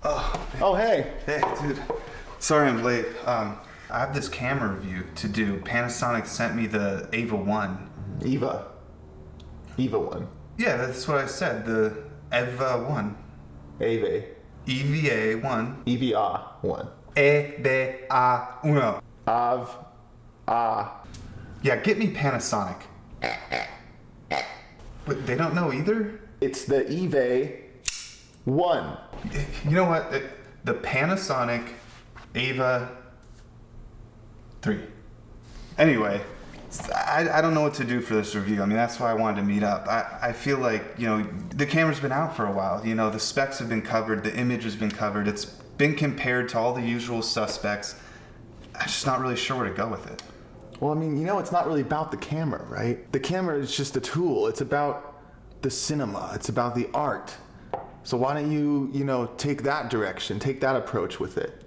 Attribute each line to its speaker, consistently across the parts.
Speaker 1: Oh, hey.
Speaker 2: Hey, dude. Sorry I'm late. I have this camera review to do. Panasonic sent me the EVA1.
Speaker 1: EVA1.
Speaker 2: Yeah, that's what I said. The EVA1. EVA1.
Speaker 1: EVA1.
Speaker 2: EVA1. Yeah, get me Panasonic. But they don't know either?
Speaker 1: It's the EVA1.
Speaker 2: You know what? The Panasonic EVA 3. Anyway, I don't know what to do for this review. I mean, that's why I wanted to meet up. I feel like, the camera's been out for a while. The specs have been covered. The image has been covered. It's been compared to all the usual suspects. I'm just not really sure where to go with it.
Speaker 1: Well, I mean, it's not really about the camera, right? The camera is just a tool. It's about the cinema. It's about the art. So why don't you, take that direction, take that approach with it?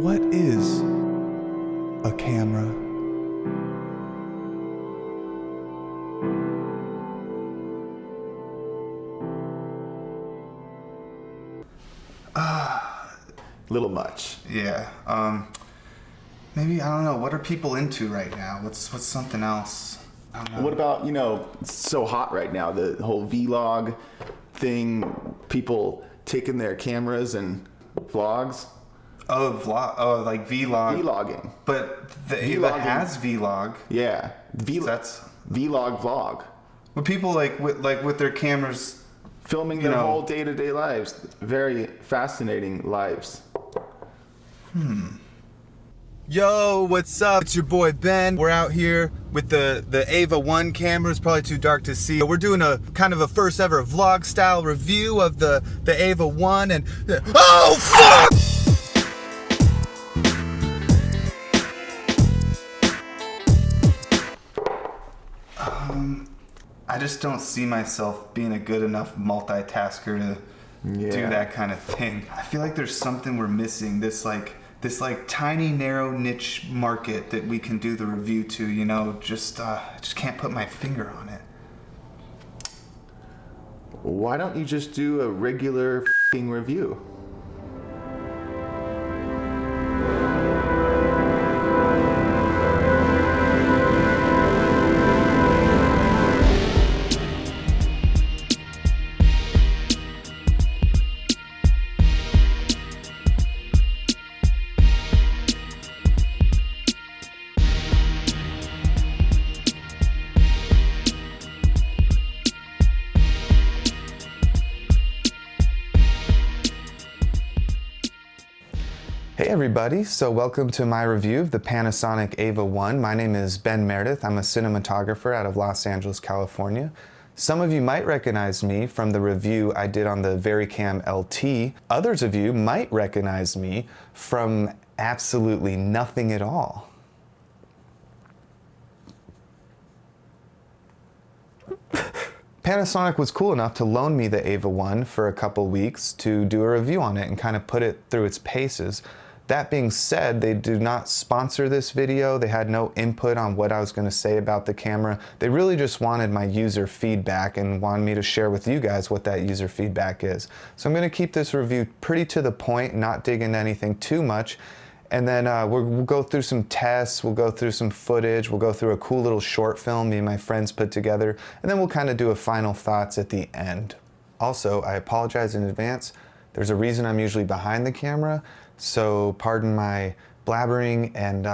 Speaker 2: What is a camera?
Speaker 1: Little much.
Speaker 2: Yeah. Maybe, I don't know. What are people into right now? What's something else? I don't know.
Speaker 1: What about, it's so hot right now, the whole vlog thing, people taking their cameras and vlogs.
Speaker 2: Like vlog.
Speaker 1: Vlogging.
Speaker 2: But the EVA has vlog.
Speaker 1: Yeah.
Speaker 2: That's
Speaker 1: vlog.
Speaker 2: But people with their cameras
Speaker 1: filming their whole day-to-day lives. Very fascinating lives.
Speaker 3: Yo, what's up? It's your boy Ben. We're out here with the EVA1 camera. It's probably too dark to see. We're doing a kind of a first ever vlog style review of the EVA1 and oh fuck!
Speaker 2: I just don't see myself being a good enough multitasker to do that kind of thing. I feel like there's something we're missing. This tiny narrow niche market that we can do the review to. Just can't put my finger on it.
Speaker 1: Why don't you just do a regular f***ing review?
Speaker 2: Hey everybody, so welcome to my review of the Panasonic EVA1. My name is Ben Meredith. I'm a cinematographer out of Los Angeles, California. Some of you might recognize me from the review I did on the VariCam LT. Others of you might recognize me from absolutely nothing at all. Panasonic was cool enough to loan me the EVA1 for a couple weeks to do a review on it and kind of put it through its paces. That being said, they do not sponsor this video. They had no input on what I was going to say about the camera. They really just wanted my user feedback and wanted me to share with you guys what that user feedback is. So I'm going to keep this review pretty to the point, not dig into anything too much. And then we'll go through some tests, we'll go through some footage, we'll go through a cool little short film me and my friends put together, and then we'll kind of do a final thoughts at the end. Also, I apologize in advance. There's a reason I'm usually behind the camera, so pardon my blabbering and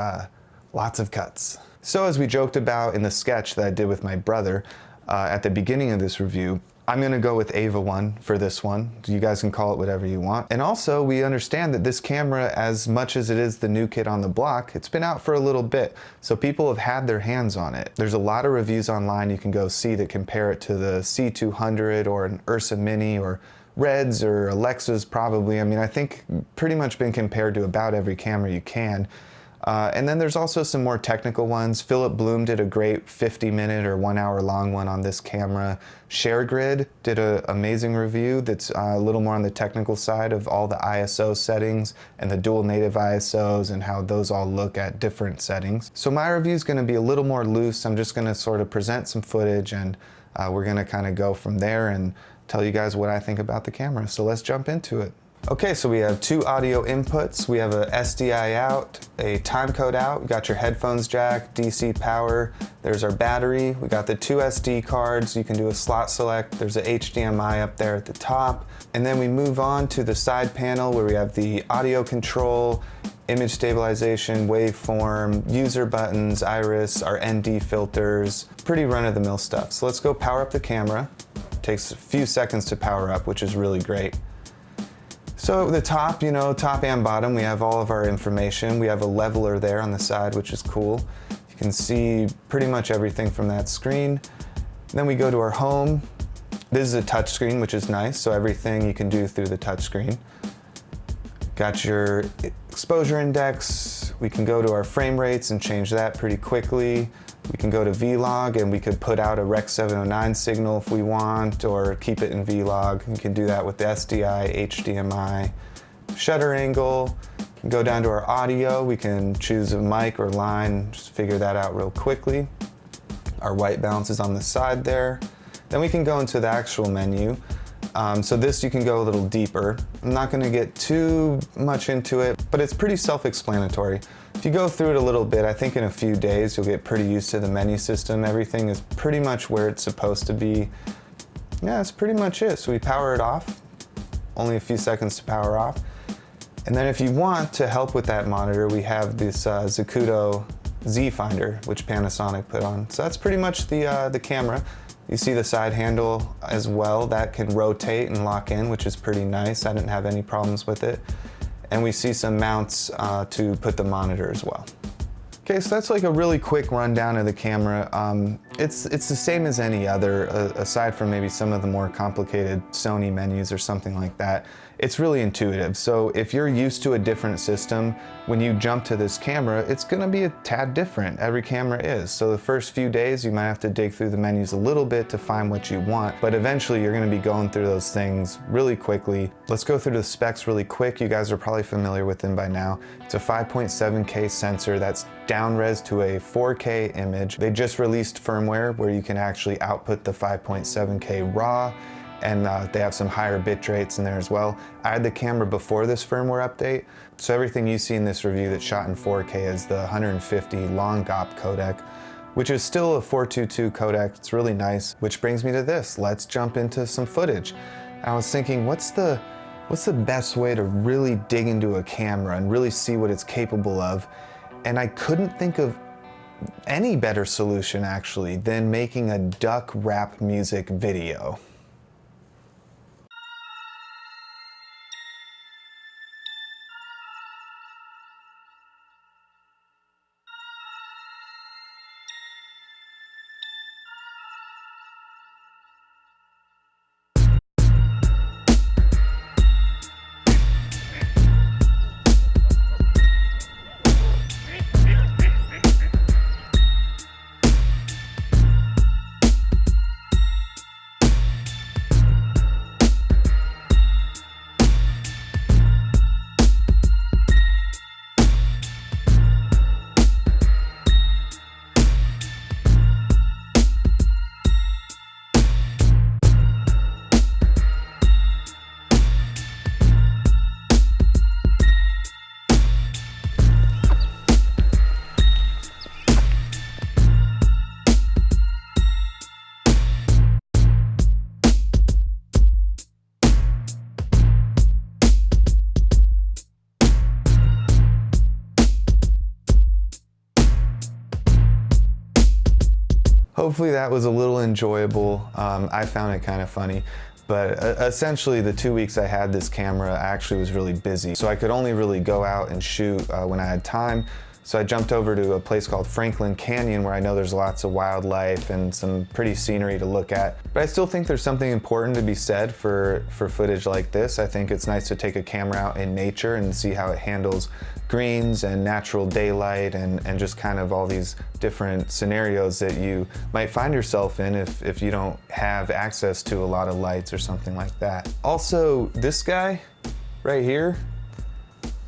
Speaker 2: lots of cuts. So as we joked about in the sketch that I did with my brother at the beginning of this review, I'm gonna go with EVA1 for this one. You guys can call it whatever you want. And also, we understand that this camera, as much as it is the new kid on the block, it's been out for a little bit. So people have had their hands on it. There's a lot of reviews online you can go see that compare it to the C200 or an Ursa Mini or Reds or Alexas probably. I mean, I think pretty much been compared to about every camera you can. And then there's also some more technical ones. Philip Bloom did a great 50-minute or 1-hour long one on this camera. ShareGrid did an amazing review that's a little more on the technical side of all the ISO settings and the dual native ISOs and how those all look at different settings. So my review is going to be a little more loose. I'm just going to sort of present some footage, and we're going to kind of go from there and tell you guys what I think about the camera. So let's jump into it. Okay, so we have 2 audio inputs. We have a SDI out, a timecode out. We got your headphones jack, DC power. There's our battery. We got the 2 SD cards. You can do a slot select. There's a HDMI up there at the top. And then we move on to the side panel where we have the audio control, image stabilization, waveform, user buttons, iris, our ND filters, pretty run-of-the-mill stuff. So let's go power up the camera. Takes a few seconds to power up, which is really great. So the top, top and bottom, we have all of our information. We have a leveler there on the side, which is cool. You can see pretty much everything from that screen. Then we go to our home. This is a touch screen, which is nice, so everything you can do through the touch screen. Got your exposure index. We can go to our frame rates and change that pretty quickly. We can go to Vlog and we could put out a Rec 709 signal if we want, or keep it in Vlog. You can do that with the SDI, HDMI. Shutter angle, go down to our audio. We can choose a mic or line, just figure that out real quickly. Our white balance is on the side there. Then we can go into the actual menu. So this you can go a little deeper. I'm not going to get too much into it, but it's pretty self-explanatory. If you go through it a little bit, I think in a few days you'll get pretty used to the menu system. Everything is pretty much where it's supposed to be. Yeah, that's pretty much it. So we power it off. Only a few seconds to power off. And then if you want to help with that monitor, we have this Zacuto Z Finder, which Panasonic put on. So that's pretty much the camera. You see the side handle as well. That can rotate and lock in, which is pretty nice. I didn't have any problems with it. And we see some mounts to put the monitor as well. Okay, so that's like a really quick rundown of the camera. It's the same as any other, aside from maybe some of the more complicated Sony menus or something like that. It's really intuitive. So if you're used to a different system, when you jump to this camera, it's gonna be a tad different. Every camera is. So the first few days, you might have to dig through the menus a little bit to find what you want, but eventually you're gonna be going through those things really quickly. Let's go through the specs really quick. You guys are probably familiar with them by now. It's a 5.7K sensor that's down res to a 4K image. They just released firmware where you can actually output the 5.7K raw, and they have some higher bit rates in there as well. I had the camera before this firmware update, so everything you see in this review that's shot in 4K is the 150 long GOP codec, which is still a 422 codec. It's really nice, which brings me to this. Let's jump into some footage. I was thinking, what's the best way to really dig into a camera and really see what it's capable of? And I couldn't think of any better solution actually than making a duck rap music video. Hopefully that was a little enjoyable. I found it kind of funny, but essentially the 2 weeks I had this camera, I actually was really busy. So I could only really go out and shoot when I had time. So I jumped over to a place called Franklin Canyon where I know there's lots of wildlife and some pretty scenery to look at. But I still think there's something important to be said for footage like this. I think it's nice to take a camera out in nature and see how it handles greens and natural daylight and just kind of all these different scenarios that you might find yourself in if you don't have access to a lot of lights or something like that. Also, this guy right here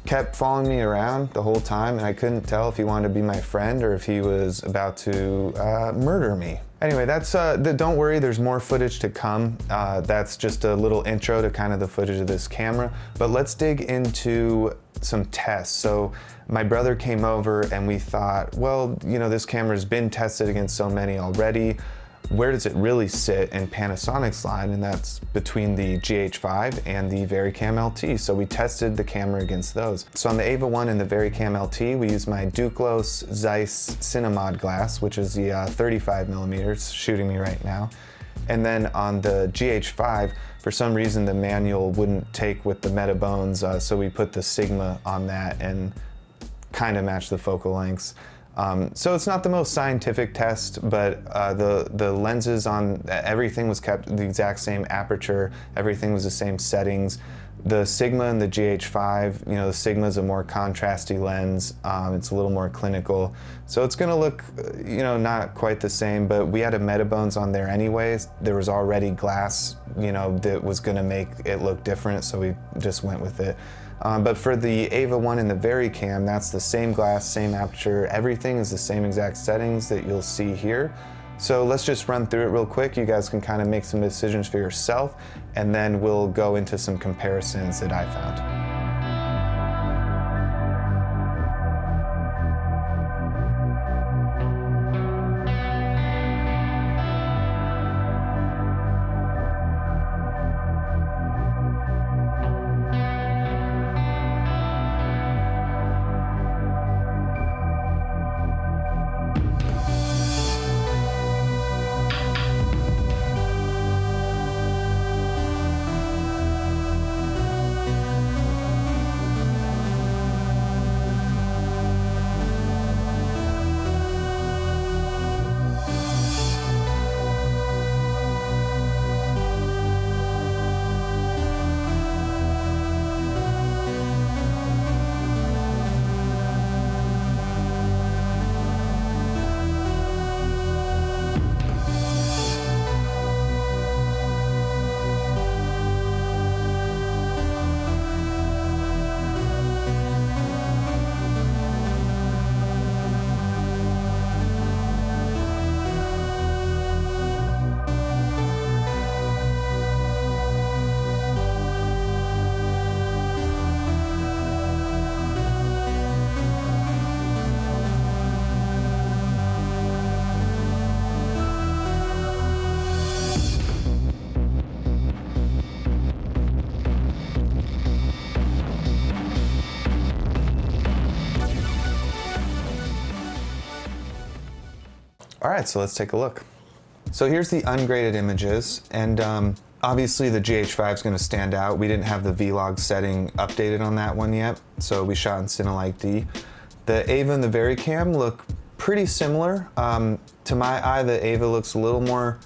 Speaker 2: kept following me around the whole time, and I couldn't tell if he wanted to be my friend or if he was about to murder me. Anyway, that's don't worry, there's more footage to come. That's just a little intro to kind of the footage of this camera, but let's dig into some tests. So my brother came over and we thought, well, you know, this camera's been tested against so many already. Where does it really sit in Panasonic's line? And that's between the GH5 and the VariCam LT. So we tested the camera against those. So on the EVA1 and the VariCam LT, we used my Duclos Zeiss Cine-Mod glass, which is the 35 millimeters shooting me right now. And then on the GH5, for some reason the manual wouldn't take with the meta bones, so we put the Sigma on that and kind of matched the focal lengths. So it's not the most scientific test, but the lenses on everything was kept the exact same aperture, everything was the same settings. The Sigma and the GH5, you know, the Sigma is a more contrasty lens. It's a little more clinical. So it's gonna look, you know, not quite the same, but we had a Metabones on there anyways. There was already glass, you know, that was gonna make it look different, so we just went with it. But for the EVA1 and the VariCam, that's the same glass, same aperture, everything is the same exact settings that you'll see here. So let's just run through it real quick. You guys can kind of make some decisions for yourself, and then we'll go into some comparisons that I found. All right, so let's take a look. So here's the ungraded images, and obviously the GH5 is going to stand out. We didn't have the vlog setting updated on that one yet, so we shot in Cinelike D. The EVA and the VariCam look pretty similar. To my eye, the EVA looks a little more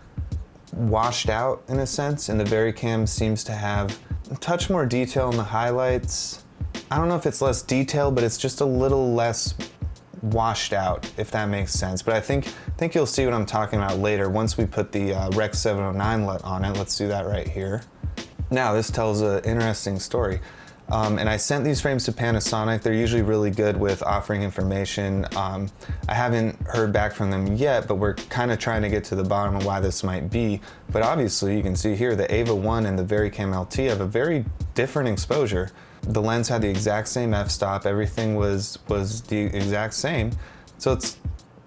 Speaker 2: washed out in a sense, and the VariCam seems to have a touch more detail in the highlights. I don't know if it's less detail, but it's just a little less washed out, if that makes sense. But I think you'll see what I'm talking about later once we put the Rec 709 LUT on it. Let's do that right here. Now this tells an interesting story. And I sent these frames to Panasonic. They're usually really good with offering information. I haven't heard back from them yet, but we're kind of trying to get to the bottom of why this might be. But obviously you can see here the EVA1 and the VariCam LT have a very different exposure. The lens had the exact same f-stop, everything was the exact same. So it's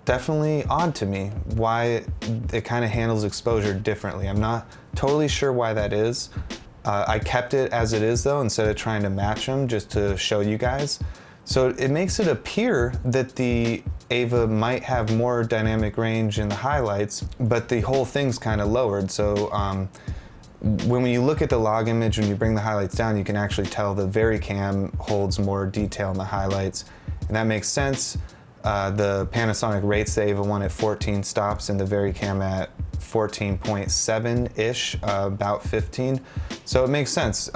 Speaker 2: definitely odd to me why it kind of handles exposure differently. I'm not totally sure why that is. I kept it as it is though, instead of trying to match them just to show you guys. So it makes it appear that the EVA might have more dynamic range in the highlights, but the whole thing's kind of lowered. So when you look at the log image, when you bring the highlights down, you can actually tell the VariCam holds more detail in the highlights. And that makes sense. The Panasonic rates the EVA1 at 14 stops and the VariCam at 14.7-ish, about 15. So it makes sense.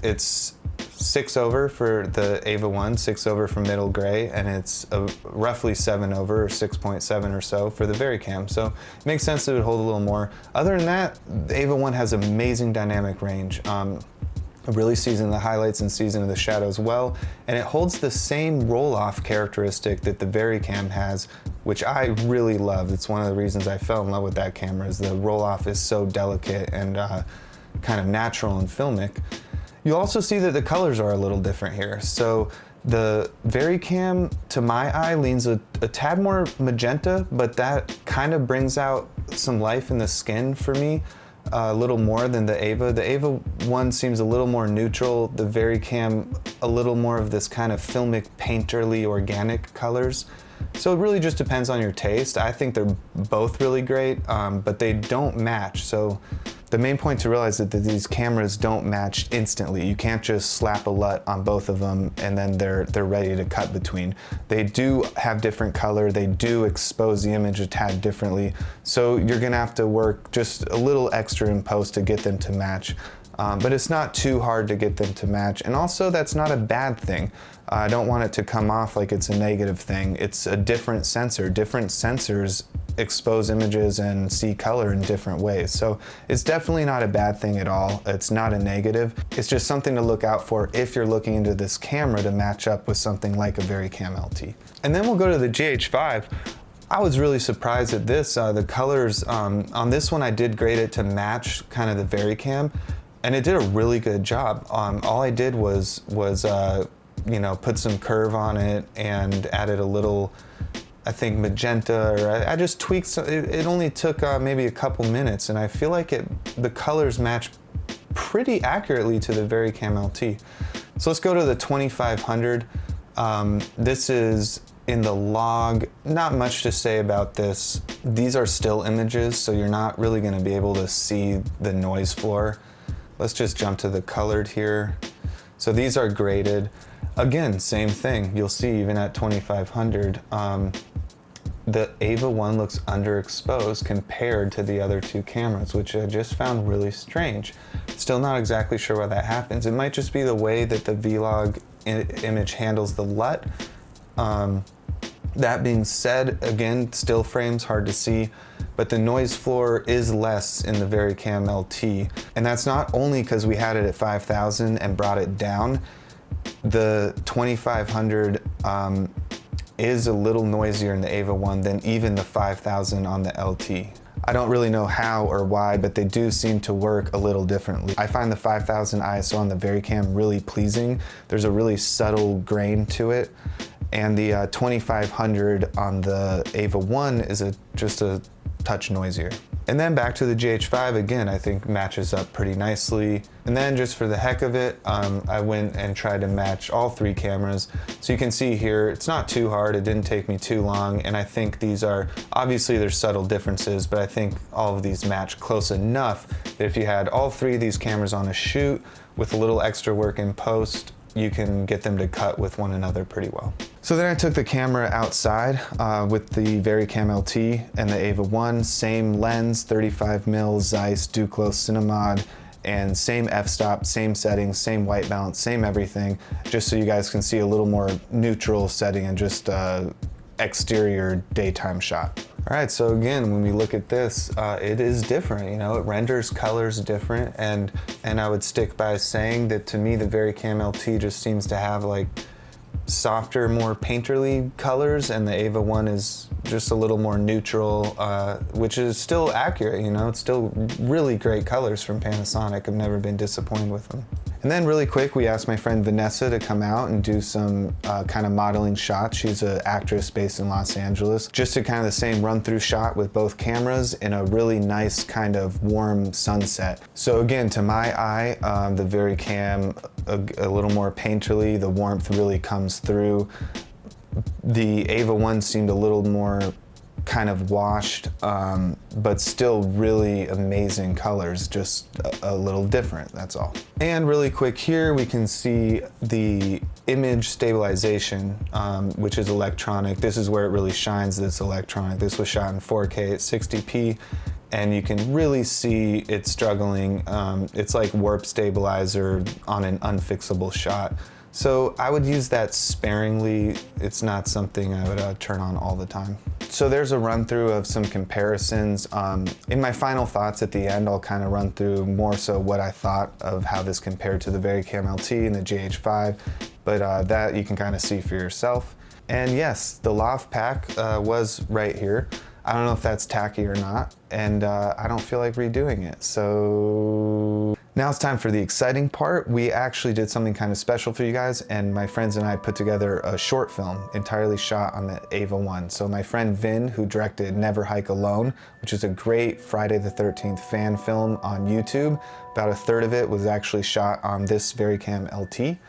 Speaker 2: It's 6 over for the EVA1, 6 over for middle gray, and it's roughly 7 over, or 6.7 or so for the VariCam. So it makes sense that it would hold a little more. Other than that, the EVA1 has amazing dynamic range. It really sees in the highlights and sees into the shadows well, and it holds the same roll-off characteristic that the VariCam has, which I really love. It's one of the reasons I fell in love with that camera, is the roll-off is so delicate and kind of natural and filmic. You'll also see that the colors are a little different here. So the VariCam, to my eye, leans a tad more magenta, but that kind of brings out some life in the skin for me. A little more than the EVA. The EVA1 seems a little more neutral. The VariCam, a little more of this kind of filmic, painterly, organic colors. So it really just depends on your taste. I think they're both really great, but they don't match. So the main point to realize is that these cameras don't match instantly. You can't just slap a LUT on both of them and then they're ready to cut between. They do have different color. They do expose the image a tad differently. So you're gonna have to work just a little extra in post to get them to match. But it's not too hard to get them to match. And also that's not a bad thing. I don't want it to come off like it's a negative thing. It's a different sensor. Different sensors expose images and see color in different ways. So it's definitely not a bad thing at all. It's not a negative. It's just something to look out for if you're looking into this camera to match up with something like a VariCam LT. And then we'll go to the GH5. I was really surprised at this. The colors, on this one I did grade it to match kind of the VariCam, and it did a really good job. All I did was you know, put some curve on it and added a little, I think, magenta, or I just tweaked some. It only took maybe a couple minutes, and I feel like the colors match pretty accurately to the VariCam LT. So let's go to the 2500. This is in the log. Not much to say about this. These are still images, so you're not really going to be able to see the noise floor. Let's just jump to the colored here. So these are graded. Again, same thing. You'll see even at 2500, the EVA1 looks underexposed compared to the other two cameras, which I just found really strange. Still not exactly sure why that happens. It might just be the way that the Vlog image handles the LUT. That being said, again, still frames, hard to see, but the noise floor is less in the VariCam LT. And that's not only because we had it at 5000 and brought it down. The 2500 is a little noisier in the EVA1 than even the 5000 on the LT. I don't really know how or why, but they do seem to work a little differently. I find the 5000 ISO on the VariCam really pleasing. There's a really subtle grain to it. And the 2500 on the EVA1 is just a touch noisier. And then back to the GH5, again, I think matches up pretty nicely. And then just for the heck of it, I went and tried to match all three cameras. So you can see here, it's not too hard, it didn't take me too long, and I think these are, obviously there's subtle differences, but I think all of these match close enough that if you had all three of these cameras on a shoot with a little extra work in post, you can get them to cut with one another pretty well. So then I took the camera outside with the VariCam LT and the EVA1, same lens, 35mm Zeiss Duclos Cine-Mod, and same f-stop, same settings, same white balance, same everything, just so you guys can see a little more neutral setting and just exterior daytime shot. All right, so again, when we look at this, it is different, you know, it renders colors different, and I would stick by saying that to me, the VariCam LT just seems to have like softer, more painterly colors, and the EVA1 is just a little more neutral, which is still accurate, you know, it's still really great colors from Panasonic. I've never been disappointed with them. And then really quick, we asked my friend Vanessa to come out and do some kind of modeling shots. She's an actress based in Los Angeles. Just a kind of the same run through shot with both cameras in a really nice kind of warm sunset. So again, to my eye, the VariCam, a little more painterly, the warmth really comes through. The EVA1 seemed a little more kind of washed, but still really amazing colors, just a little different, that's all. And really quick here, we can see the image stabilization, which is electronic. This is where it really shines, this electronic. This was shot in 4K at 60p, and you can really see it struggling. It's like warp stabilizer on an unfixable shot. So I would use that sparingly. It's not something I would turn on all the time. So there's a run through of some comparisons. In my final thoughts at the end, I'll kind of run through more so what I thought of how this compared to the VariCam LT and the GH5, but that you can kind of see for yourself. And yes, the lav pack was right here. I don't know if that's tacky or not, and I don't feel like redoing it. So now it's time for the exciting part. We actually did something kind of special for you guys, and my friends and I put together a short film entirely shot on the EVA1. So my friend Vin, who directed Never Hike Alone, which is a great Friday the 13th fan film on YouTube, about a third of it was actually shot on this VariCam LT.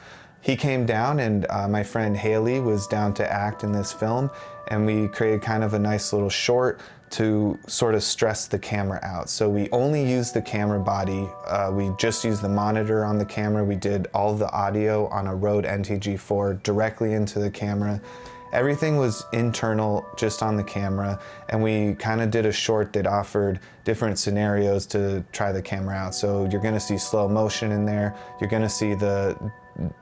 Speaker 2: He came down, and my friend Haley was down to act in this film, and we created kind of a nice little short to sort of stress the camera out. So we only used the camera body. We just used the monitor on the camera. We did all the audio on a Rode NTG4 directly into the camera. Everything was internal, just on the camera, and we kind of did a short that offered different scenarios to try the camera out. So you're gonna see slow motion in there. You're gonna see the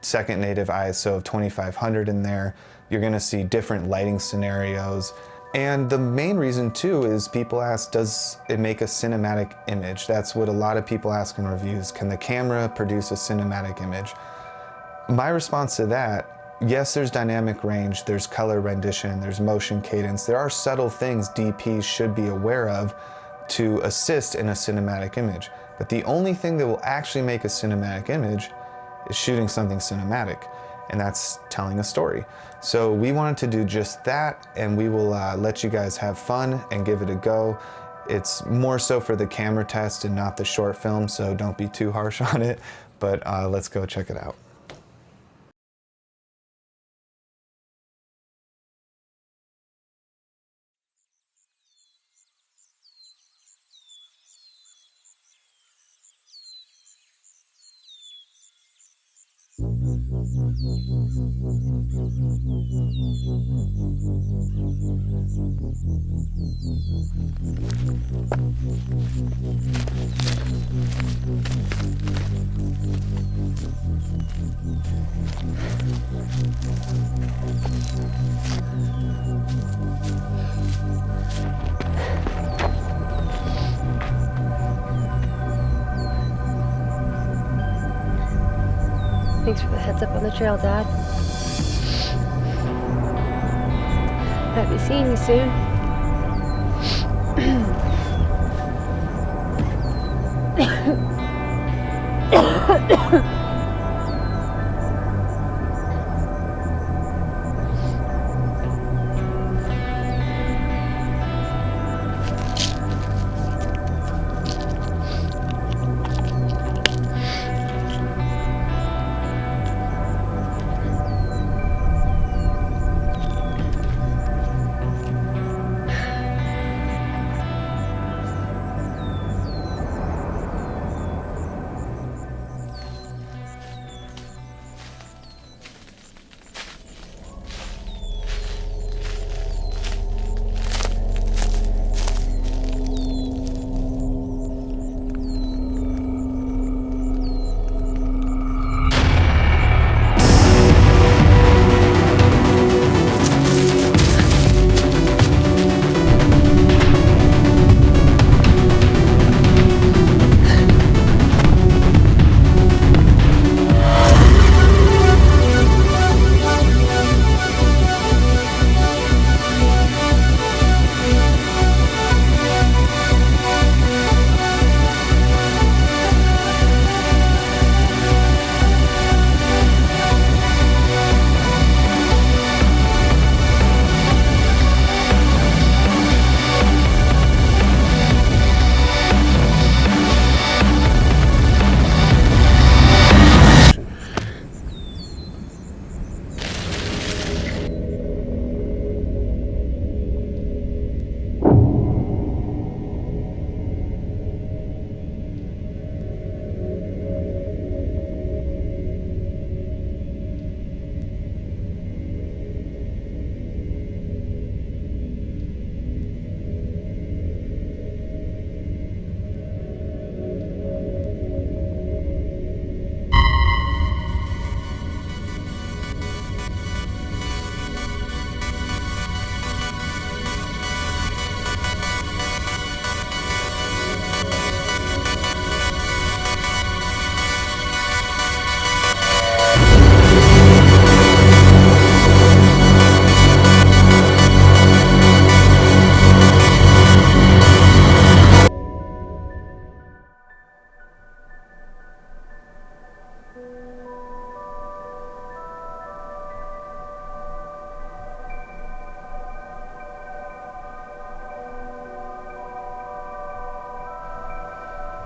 Speaker 2: second native ISO of 2500 in there. You're gonna see different lighting scenarios. And the main reason too is people ask, does it make a cinematic image? That's what a lot of people ask in reviews. Can the camera produce a cinematic image? My response to that, yes, there's dynamic range, there's color rendition, there's motion cadence. There are subtle things DPs should be aware of to assist in a cinematic image. But the only thing that will actually make a cinematic image is shooting something cinematic, and that's telling a story. So we wanted to do just that, and we will let you guys have fun and give it a go. It's more so for the camera test and not the short film, so don't be too harsh on it, but let's go check it out.
Speaker 4: Thanks for the heads up on the trail, Dad. Happy seeing you soon.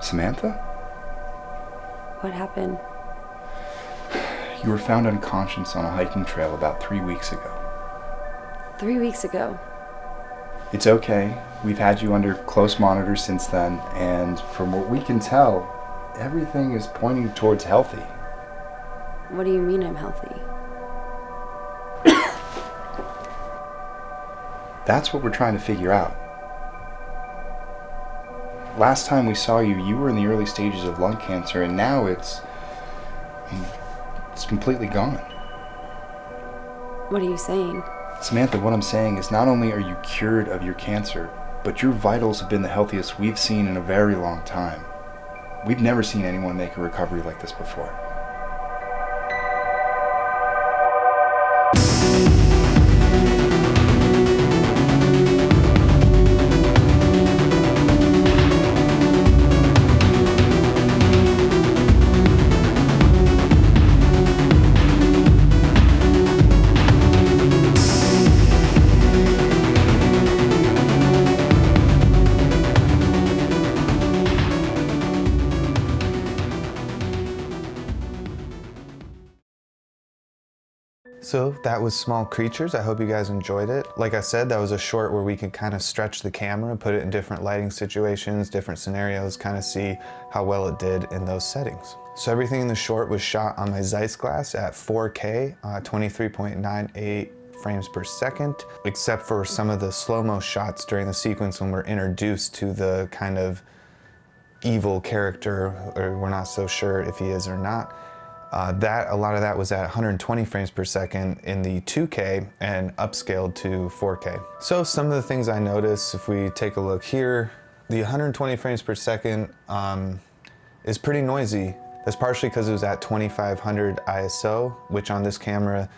Speaker 5: Samantha?
Speaker 6: What happened?
Speaker 5: You were found unconscious on a hiking trail about 3 weeks ago.
Speaker 6: 3 weeks ago.
Speaker 5: It's okay. We've had you under close monitor since then, and from what we can tell, everything is pointing towards healthy.
Speaker 6: What do you mean I'm healthy?
Speaker 5: That's what we're trying to figure out. Last time we saw you, you were in the early stages of lung cancer, and now it's completely gone.
Speaker 6: What are you saying?
Speaker 5: Samantha, what I'm saying is not only are you cured of your cancer, but your vitals have been the healthiest we've seen in a very long time. We've never seen anyone make a recovery like this before.
Speaker 2: So that was Small Creatures. I hope you guys enjoyed it. Like I said, that was a short where we could kind of stretch the camera, put it in different lighting situations, different scenarios, kind of see how well it did in those settings. So everything in the short was shot on my Zeiss glass at 4K, 23.98 frames per second, except for some of the slow-mo shots during the sequence when we're introduced to the kind of evil character, or we're not so sure if he is or not. A lot of that was at 120 frames per second in the 2K and upscaled to 4K. So some of the things I noticed, if we take a look here, the 120 frames per second is pretty noisy. That's partially because it was at 2500 ISO, which on this camera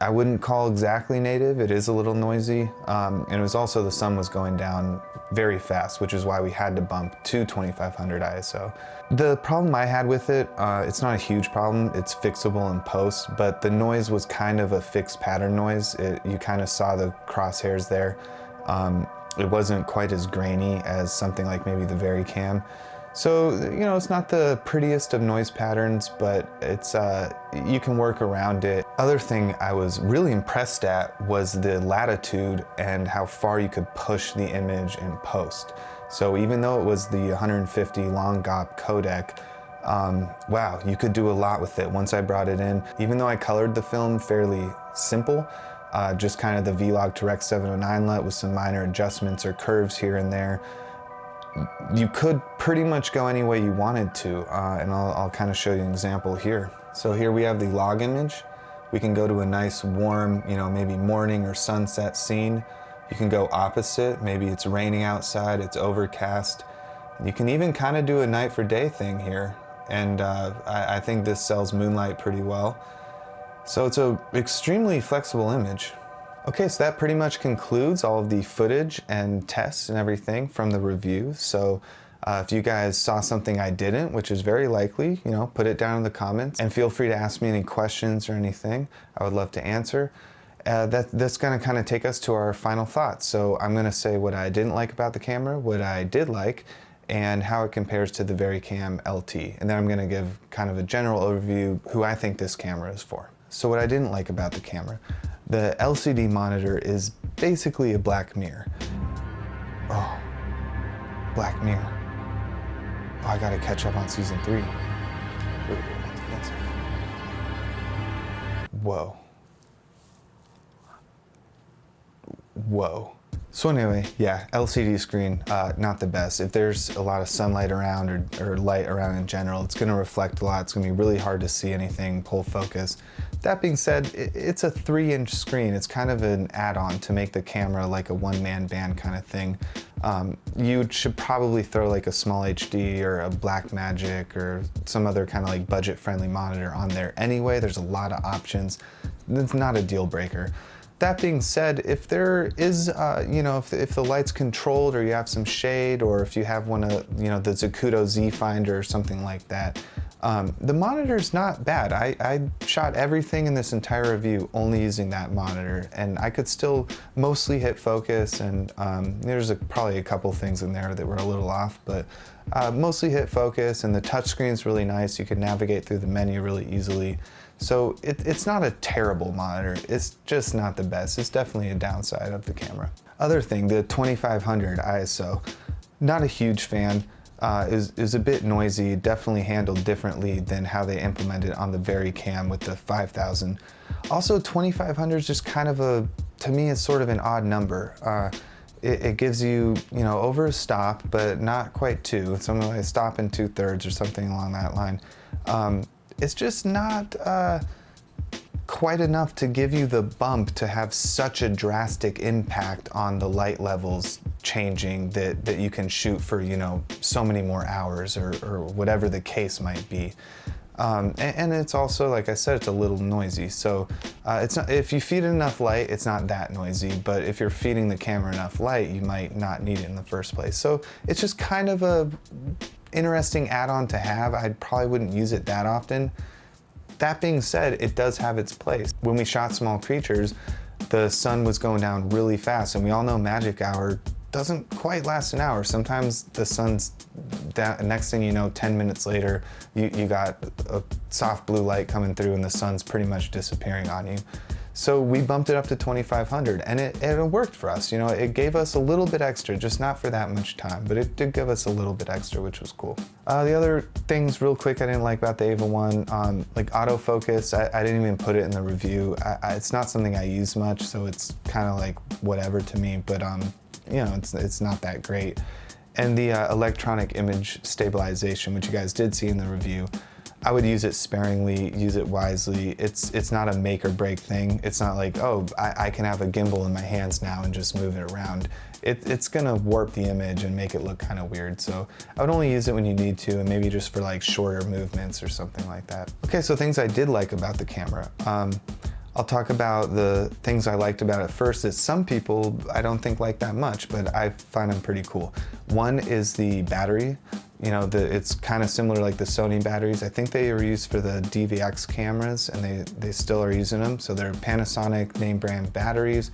Speaker 2: I wouldn't call exactly native. It is a little noisy. And it was also, the sun was going down very fast, which is why we had to bump to 2500 ISO. The problem I had with it, it's not a huge problem, it's fixable in post, but the noise was kind of a fixed pattern noise. You kind of saw the crosshairs there. It wasn't quite as grainy as something like maybe the VariCam. So, you know, it's not the prettiest of noise patterns, but it's you can work around it. Other thing I was really impressed at was the latitude and how far you could push the image in post. So even though it was the 150 long GOP codec, wow, you could do a lot with it once I brought it in. Even though I colored the film fairly simple, just kind of the Vlog to Rec 709 LUT with some minor adjustments or curves here and there, you could pretty much go any way you wanted to, and I'll kind of show you an example here. So here we have the log image. We can go to a nice warm, you know, maybe morning or sunset scene. You can go opposite, maybe it's raining outside, it's overcast. You can even kind of do a night for day thing here, and I think this sells moonlight pretty well. So it's an extremely flexible image. Okay, so that pretty much concludes all of the footage and tests and everything from the review. So if you guys saw something I didn't, which is very likely, you know, put it down in the comments and feel free to ask me any questions or anything. I would love to answer. That's gonna kind of take us to our final thoughts. So I'm gonna say what I didn't like about the camera, what I did like, and how it compares to the VariCam LT. And then I'm gonna give kind of a general overview who I think this camera is for. So what I didn't like about the camera. The LCD monitor is basically a black mirror. Oh, Black Mirror. Oh, I gotta catch up on season 3. Whoa. Whoa. So anyway, yeah, LCD screen, not the best. If there's a lot of sunlight around or light around in general, it's gonna reflect a lot. It's gonna be really hard to see anything, pull focus. That being said, it's a 3-inch screen. It's kind of an add-on to make the camera like a one-man band kind of thing. You should probably throw like a small HD or a Blackmagic or some other kind of like budget-friendly monitor on there anyway. There's a lot of options. It's not a deal breaker. That being said, if there is, you know, if the light's controlled or you have some shade, or if you have one of, you know, the Zacuto Z Finder or something like that, The monitor's not bad. I shot everything in this entire review only using that monitor, and I could still mostly hit focus, and there's probably a couple things in there that were a little off, but mostly hit focus, and the touchscreen's really nice. You can navigate through the menu really easily. So it's not a terrible monitor. It's just not the best. It's definitely a downside of the camera. Other thing, the 2500 ISO. Not a huge fan. Is a bit noisy, definitely handled differently than how they implemented on the VariCam with the 5000. Also, 2500 is just kind of to me, it's sort of an odd number. It gives you, over a stop, but not quite two. It's something like a stop in 2/3 or something along that line. It's just not quite enough to give you the bump to have such a drastic impact on the light levels changing that you can shoot for, so many more hours or whatever the case might be. And it's also, like I said, it's a little noisy. So it's not, if you feed it enough light, it's not that noisy, but if you're feeding the camera enough light, you might not need it in the first place. So it's just kind of a interesting add-on to have. I probably wouldn't use it that often. That being said, it does have its place. When we shot small creatures, the sun was going down really fast, and we all know magic hour doesn't quite last an hour. Sometimes the sun's down, next thing you know, 10 minutes later, you got a soft blue light coming through and the sun's pretty much disappearing on you. So we bumped it up to 2500, and it worked for us. It gave us a little bit extra, just not for that much time, but it did give us a little bit extra, which was cool. The other things real quick I didn't like about the EVA1, like autofocus, I didn't even put it in the review. It's not something I use much, so it's kind of like whatever to me, but it's not that great. And the electronic image stabilization, which you guys did see in the review, I would use it sparingly, use it wisely. It's not a make or break thing. It's not like, oh, I can have a gimbal in my hands now and just move it around. It's gonna warp the image and make it look kind of weird. So I would only use it when you need to, and maybe just for like shorter movements or something like that. Okay, so things I did like about the camera. I'll talk about the things I liked about it first that some people I don't think like that much, but I find them pretty cool. One is the battery. It's kind of similar like the Sony batteries. I think they were used for the DVX cameras, and they still are using them. So they're Panasonic name brand batteries.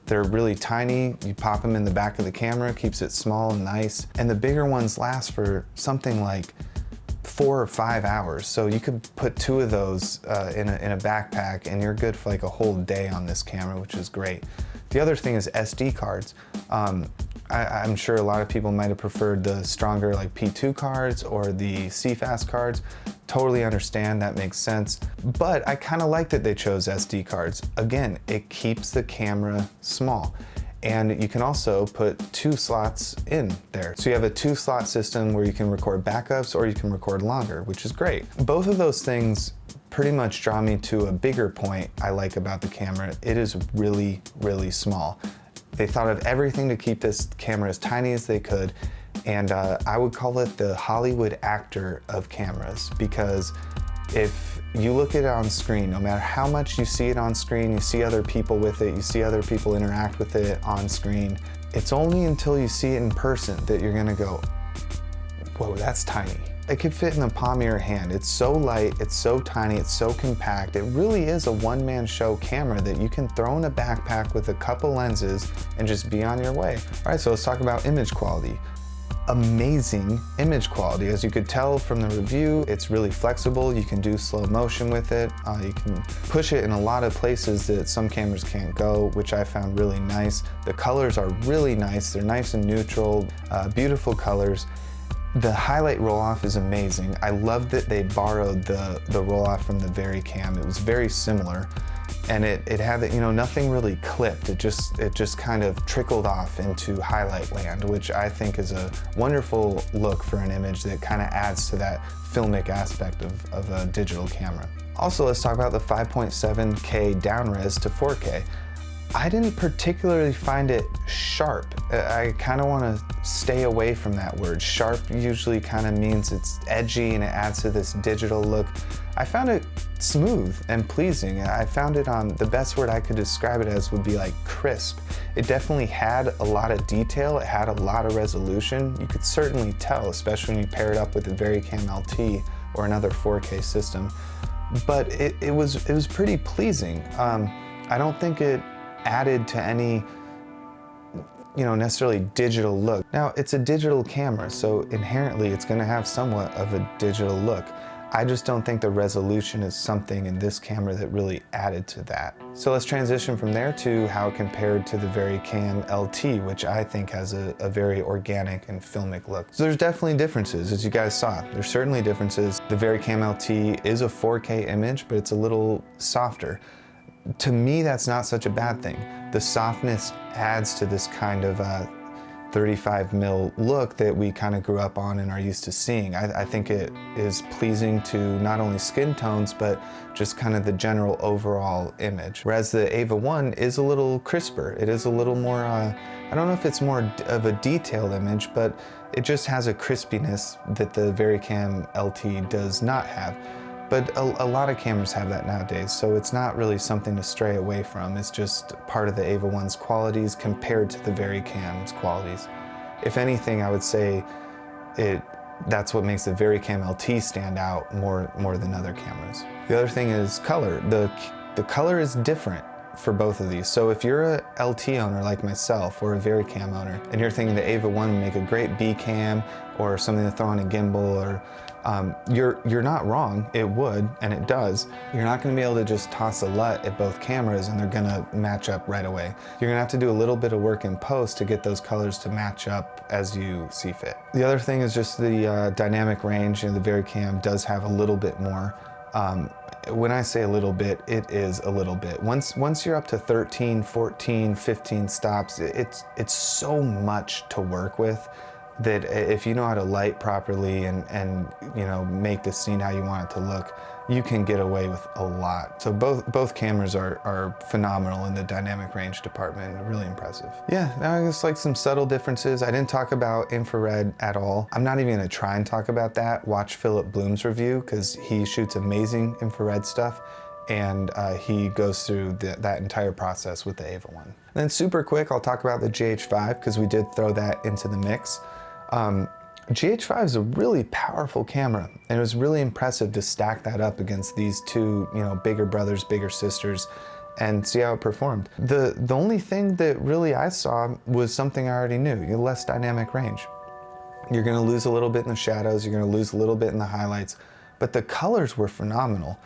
Speaker 2: They're really tiny. You pop them in the back of the camera, keeps it small and nice. And the bigger ones last for something like 4 or 5 hours. So you could put 2 of those in a backpack, and you're good for like a whole day on this camera, which is great. The other thing is SD cards. I'm sure a lot of people might have preferred the stronger like P2 cards or the CFast cards. Totally understand, that makes sense. But I kind of like that they chose SD cards. Again, it keeps the camera small. And you can also put 2 slots in there. So you have a 2-slot system where you can record backups or you can record longer, which is great. Both of those things pretty much draw me to a bigger point I like about the camera. It is really, really small. They thought of everything to keep this camera as tiny as they could, and I would call it the Hollywood actor of cameras, because if you look at it on screen, no matter how much you see it on screen, you see other people with it, you see other people interact with it on screen, it's only until you see it in person that you're gonna go, whoa, that's tiny. It could fit in the palm of your hand. It's so light, it's so tiny, it's so compact. It really is a one-man show camera that you can throw in a backpack with a couple lenses and just be on your way. All right, so let's talk about image quality. Amazing image quality. As you could tell from the review, it's really flexible. You can do slow motion with it. You can push it in a lot of places that some cameras can't go, which I found really nice. The colors are really nice. They're nice and neutral, beautiful colors. The highlight roll-off is amazing. I love that they borrowed the roll-off from the VariCam. It was very similar, and it had nothing really clipped. It just kind of trickled off into highlight land, which I think is a wonderful look for an image that kind of adds to that filmic aspect of a digital camera. Also, let's talk about the 5.7K downres to 4K. I didn't particularly find it sharp. I kind of want to stay away from that word. Sharp usually kind of means it's edgy and it adds to this digital look. I found it smooth and pleasing. I found it the best word I could describe it as would be like crisp. It definitely had a lot of detail. It had a lot of resolution. You could certainly tell, especially when you pair it up with the VariCam LT, or another 4K system. But it was pretty pleasing. I don't think it added to any, necessarily digital look. Now, it's a digital camera, so inherently it's gonna have somewhat of a digital look. I just don't think the resolution is something in this camera that really added to that. So let's transition from there to how it compared to the VariCam LT, which I think has a very organic and filmic look. So there's definitely differences, as you guys saw. There's certainly differences. The VariCam LT is a 4K image, but it's a little softer. To me, that's not such a bad thing. The softness adds to this kind of 35mm look that we kind of grew up on and are used to seeing. I think it is pleasing to not only skin tones, but just kind of the general overall image. Whereas the EVA1 is a little crisper. It is a little more, I don't know if it's more of a detailed image, but it just has a crispiness that the VariCam LT does not have. But a lot of cameras have that nowadays, so it's not really something to stray away from. It's just part of the EVA1's qualities compared to the VariCam's qualities. If anything, I would say that's what makes the VariCam LT stand out more than other cameras. The other thing is color. The color is different for both of these. So if you're a LT owner like myself or a VariCam owner, and you're thinking the EVA1 would make a great B cam or something to throw on a gimbal, or you're not wrong. It would, and it does. You're not going to be able to just toss a LUT at both cameras and they're going to match up right away. You're going to have to do a little bit of work in post to get those colors to match up as you see fit. The other thing is just the dynamic range. The VariCam does have a little bit more. When I say a little bit, it is a little bit. Once you're up to 13, 14, 15 stops, it's so much to work with that if you know how to light properly and make the scene how you want it to look, you can get away with a lot. So both cameras are phenomenal in the dynamic range department, really impressive. Yeah, now just like some subtle differences. I didn't talk about infrared at all. I'm not even gonna try and talk about that. Watch Philip Bloom's review, because he shoots amazing infrared stuff, and he goes through that entire process with the EVA1. And then super quick, I'll talk about the GH5, because we did throw that into the mix. GH5 is a really powerful camera, and it was really impressive to stack that up against these two, bigger brothers, bigger sisters, and see how it performed. The only thing that really I saw was something I already knew: less dynamic range. You're gonna lose a little bit in the shadows, you're gonna lose a little bit in the highlights, but the colors were phenomenal.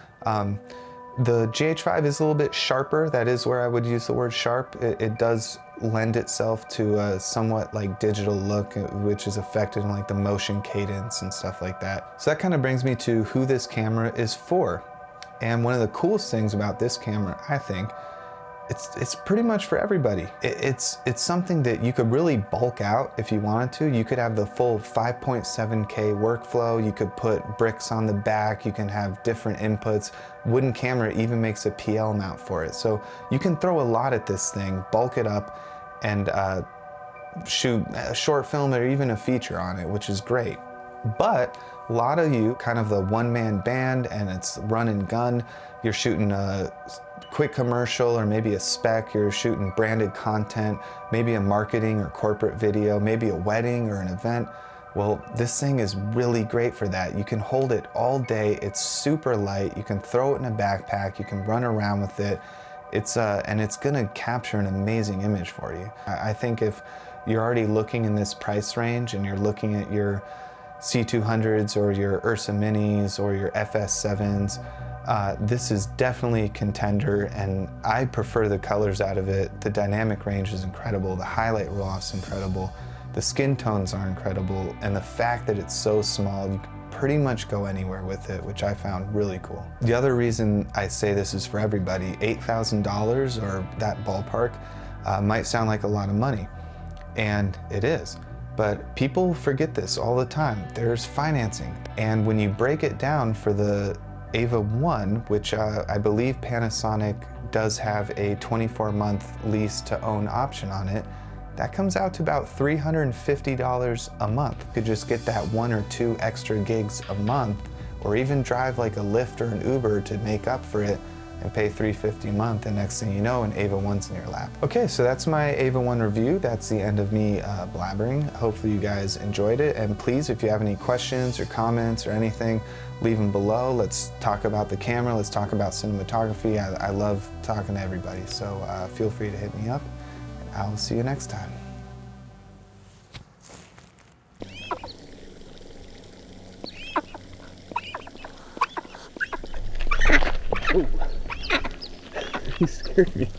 Speaker 2: The GH5 is a little bit sharper. That is where I would use the word sharp. It does lend itself to a somewhat like digital look, which is affected in like the motion cadence and stuff like that. So that kind of brings me to who this camera is for. And one of the coolest things about this camera, I think, it's pretty much for everybody. It's something that you could really bulk out if you wanted to. You could have the full 5.7K workflow. You could put bricks on the back. You can have different inputs. Wooden camera even makes a PL mount for it. So you can throw a lot at this thing, bulk it up, and shoot a short film or even a feature on it, which is great. But a lot of you, kind of the one-man band, and it's run and gun. You're shooting a quick commercial or maybe a spec, you're shooting branded content, maybe a marketing or corporate video, maybe a wedding or an event. Well, this thing is really great for that. You can hold it all day, it's super light, you can throw it in a backpack, you can run around with it. And it's gonna capture an amazing image for you. I think if you're already looking in this price range and you're looking at your C200s or your Ursa Minis or your FS7s, this is definitely a contender, and I prefer the colors out of it. The dynamic range is incredible, the highlight roll-off's incredible, the skin tones are incredible, and the fact that it's so small, you can pretty much go anywhere with it, which I found really cool. The other reason I say this is for everybody, $8,000 or that ballpark might sound like a lot of money, and it is. But people forget this all the time. There's financing, and when you break it down for the EVA1, which I believe Panasonic does have a 24-month lease to own option on it, that comes out to about $350 a month. You could just get that 1 or 2 extra gigs a month, or even drive like a Lyft or an Uber to make up for it. and pay $350 a month, and next thing you know, an EVA1's in your lap. Okay, so that's my EVA1 review. That's the end of me blabbering. Hopefully you guys enjoyed it, and please, if you have any questions or comments or anything, leave them below. Let's talk about the camera, let's talk about cinematography. I love talking to everybody, so feel free to hit me up, and I'll see you next time.
Speaker 1: You scared me.